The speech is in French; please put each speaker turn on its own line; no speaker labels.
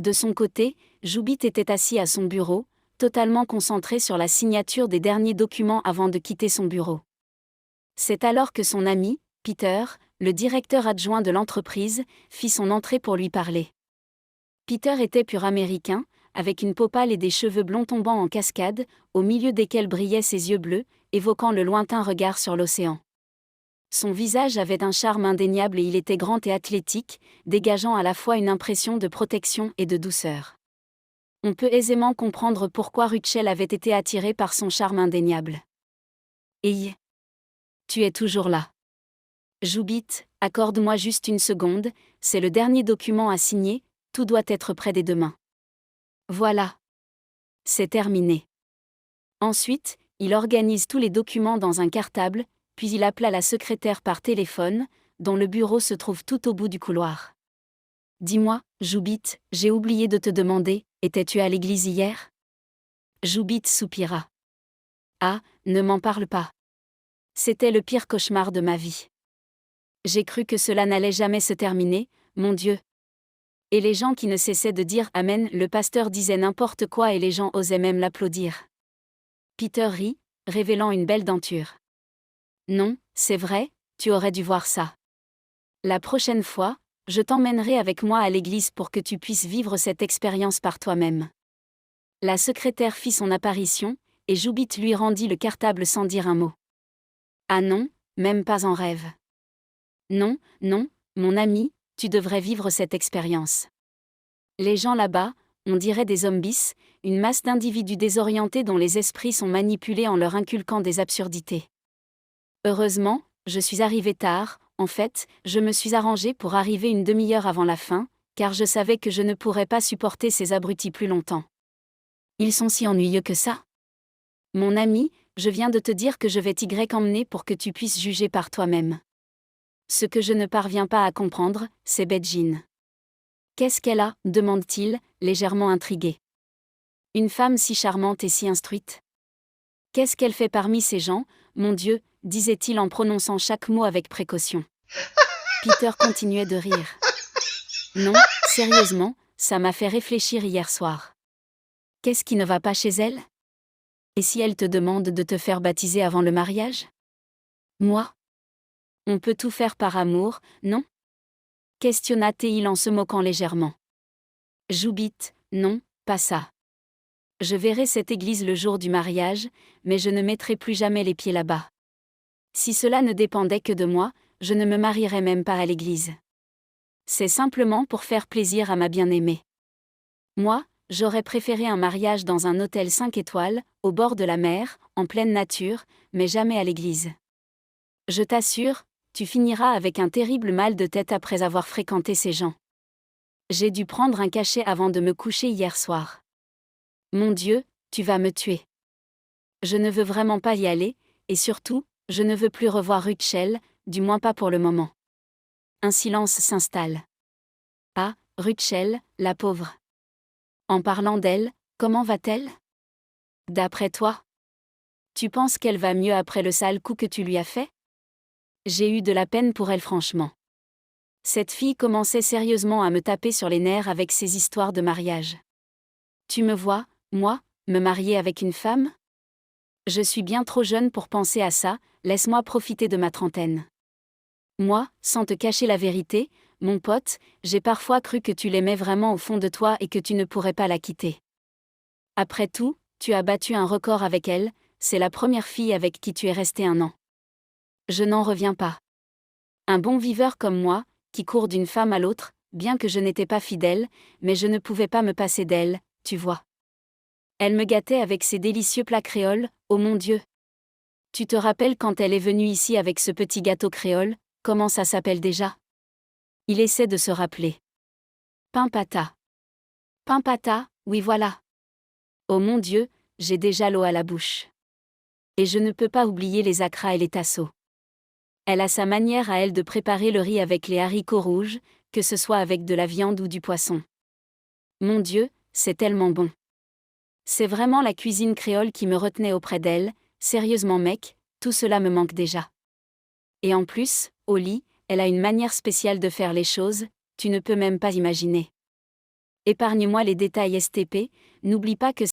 De son côté, Joubit était assis à son bureau, totalement concentré sur la signature des derniers documents avant de quitter son bureau. C'est alors que son ami, Peter, le directeur adjoint de l'entreprise, fit son entrée pour lui parler. Peter était pur américain, avec une peau pâle et des cheveux blonds tombant en cascade, au milieu desquels brillaient ses yeux bleus, évoquant le lointain regard sur l'océan. Son visage avait un charme indéniable et il était grand et athlétique, dégageant à la fois une impression de protection et de douceur. On peut aisément comprendre pourquoi Rachel avait été attirée par son charme indéniable. Hey! Tu es toujours là. Joubit, accorde-moi juste une seconde, c'est le dernier document à signer, tout doit être prêt dès demain. Voilà. C'est terminé. Ensuite, il organise tous les documents dans un cartable, puis il appela la secrétaire par téléphone, dont le bureau se trouve tout au bout du couloir. Dis-moi, Joubit, j'ai oublié de te demander, étais-tu à l'église hier? Joubit soupira. Ah, ne m'en parle pas. C'était le pire cauchemar de ma vie. J'ai cru que cela n'allait jamais se terminer, mon Dieu. Et les gens qui ne cessaient de dire Amen, le pasteur disait n'importe quoi et les gens osaient même l'applaudir. Peter rit, révélant une belle denture. Non, c'est vrai, tu aurais dû voir ça. La prochaine fois, je t'emmènerai avec moi à l'église pour que tu puisses vivre cette expérience par toi-même. La secrétaire fit son apparition, et Joubit lui rendit le cartable sans dire un mot. Ah non, même pas en rêve. Non, non, mon ami, tu devrais vivre cette expérience. Les gens là-bas, on dirait des zombies, une masse d'individus désorientés dont les esprits sont manipulés en leur inculquant des absurdités. Heureusement, je suis arrivé tard, en fait, je me suis arrangé pour arriver une demi-heure avant la fin, car je savais que je ne pourrais pas supporter ces abrutis plus longtemps. Ils sont si ennuyeux que ça. Mon ami, je viens de te dire que je vais t'y emmener pour que tu puisses juger par toi-même. Ce que je ne parviens pas à comprendre, c'est Beth-Jean. Qu'est-ce qu'elle a, demande-t-il, légèrement intrigué. Une femme si charmante et si instruite. Qu'est-ce qu'elle fait parmi ces gens, mon Dieu, disait-il en prononçant chaque mot avec précaution. Peter continuait de rire. Non, sérieusement, ça m'a fait réfléchir hier soir. Qu'est-ce qui ne va pas chez elle? Et si elle te demande de te faire baptiser avant le mariage? Moi? On peut tout faire par amour, non? Questionna-t-il en se moquant légèrement. Joubit, non, pas ça. Je verrai cette église le jour du mariage, mais je ne mettrai plus jamais les pieds là-bas. Si cela ne dépendait que de moi, je ne me marierais même pas à l'église. C'est simplement pour faire plaisir à ma bien-aimée. Moi, j'aurais préféré un mariage dans un hôtel 5 étoiles, au bord de la mer, en pleine nature, mais jamais à l'église. Je t'assure, tu finiras avec un terrible mal de tête après avoir fréquenté ces gens. J'ai dû prendre un cachet avant de me coucher hier soir. Mon Dieu, tu vas me tuer. Je ne veux vraiment pas y aller, et surtout, je ne veux plus revoir Rachel, du moins pas pour le moment. Un silence s'installe. Ah, Rachel, la pauvre. En parlant d'elle, comment va-t-elle? D'après toi? Tu penses qu'elle va mieux après le sale coup que tu lui as fait? J'ai eu de la peine pour elle franchement. Cette fille commençait sérieusement à me taper sur les nerfs avec ses histoires de mariage. Tu me vois, moi, me marier avec une femme? Je suis bien trop jeune pour penser à ça, laisse-moi profiter de ma trentaine. Moi, sans te cacher la vérité, mon pote, j'ai parfois cru que tu l'aimais vraiment au fond de toi et que tu ne pourrais pas la quitter. Après tout, tu as battu un record avec elle, c'est la première fille avec qui tu es resté 1 an. Je n'en reviens pas. Un bon viveur comme moi, qui court d'une femme à l'autre, bien que je n'étais pas fidèle, mais je ne pouvais pas me passer d'elle, tu vois. Elle me gâtait avec ses délicieux plats créoles, oh mon Dieu. Tu te rappelles quand elle est venue ici avec ce petit gâteau créole, comment ça s'appelle déjà? Il essaie de se rappeler. Pain pata. Pain pata, oui voilà. Oh mon Dieu, j'ai déjà l'eau à la bouche. Et je ne peux pas oublier les acras et les tasseaux. Elle a sa manière à elle de préparer le riz avec les haricots rouges, que ce soit avec de la viande ou du poisson. Mon Dieu, c'est tellement bon. C'est vraiment la cuisine créole qui me retenait auprès d'elle, sérieusement mec, tout cela me manque déjà. Et en plus, au lit, elle a une manière spéciale de faire les choses, tu ne peux même pas imaginer. Épargne-moi les détails STP, n'oublie pas que